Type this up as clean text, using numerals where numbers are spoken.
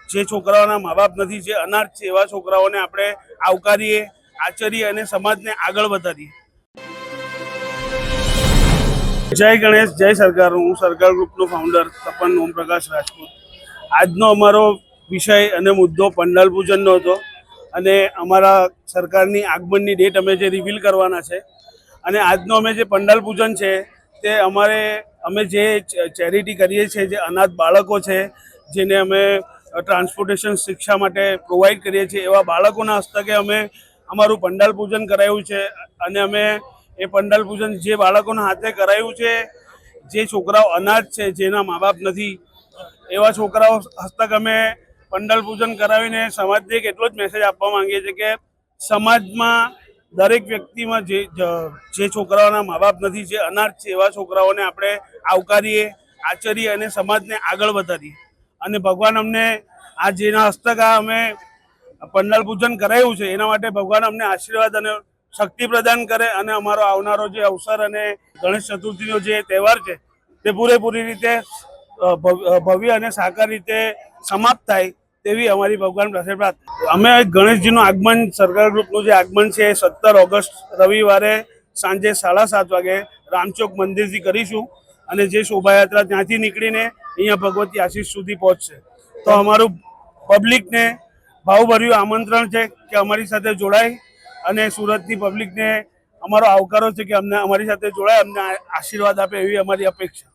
જે છોકરાઓના મા બાપ નથી, જે અનાથ છે, એવા છોકરાઓને આપણે આવકારીએ, આચરીએ અને સમાજને આગળ વધારીએ। જય ગણેશ, જય સરકાર। હું સરકાર ગ્રુપનો ફાઉન્ડર તપન ઓમપ્રકાશ રાજપૂત। આજનો અમારો વિષય અને મુદ્દો પંડાલ પૂજનનો હતો અને અમારા સરકારની આગમનની ડેટ અમે જે રિવીલ કરવાના છે અને આજનો અમે જે પંડાલ પૂજન છે તે અમે જે ચેરિટી કરીએ છીએ, જે અનાથ બાળકો છે જેને અમે ટ્રાન્સપોર્ટેશન શિક્ષા માટે પ્રોવાઈડ કરીએ છીએ, એવા બાળકોના હસ્તકે અમે અમારું પંડાલ પૂજન કરાયું છે અને અમે એ પંડાલ પૂજન જે બાળકોના હાથે કરાયું છે, જે છોકરાઓ અનાથ છે, જેના મા બાપ નથી, એવા છોકરાઓ હસ્તક અમે પંડાલ પૂજન કરાવીને સમાજને એક એટલો જ મેસેજ આપવા માંગીએ છીએ કે સમાજમાં દરેક વ્યક્તિમાં જે છોકરાઓના મા બાપ નથી, જે અનાથ છે, એવા છોકરાઓને આપણે આવકારીએ, આચરીએ અને સમાજને આગળ વધારીએ। અને ભગવાન અમને આ જેના હસ્તક અમે પંડાલ પૂજન કરાયું છે એના માટે ભગવાન અમને આશીર્વાદ અને શક્તિ પ્રદાન કરે અને અમારો આવનારો જે અવસર અને ગણેશ ચતુર્થીનો જે તહેવાર છે તે પૂરેપૂરી રીતે ભવ્ય અને સાકાર રીતે સમાપ્ત થાય તેવી અમારી ભગવાન પાસે પ્રાર્થના। અમે ગણેશજીનું આગમન, સરકાર ગ્રુપનું જે આગમન છે એ 17 ઓગસ્ટ રવિવારે સાંજે 7:30 વાગે રામચોક મંદિરથી કરીશું અને જે શોભાયાત્રા ત્યાંથી નીકળીને અહીંયા ભગવતી આશીષ સુધી પહોંચશે। તો અમારું પબ્લિકને ભાવભર્યું આમંત્રણ છે કે અમારી સાથે જોડાય અને સુરતની પબ્લિકને અમારો આવકારો છે કે અમને અમારી સાથે જોડાય, અમને આશીર્વાદ આપે એવી અમારી અપેક્ષા।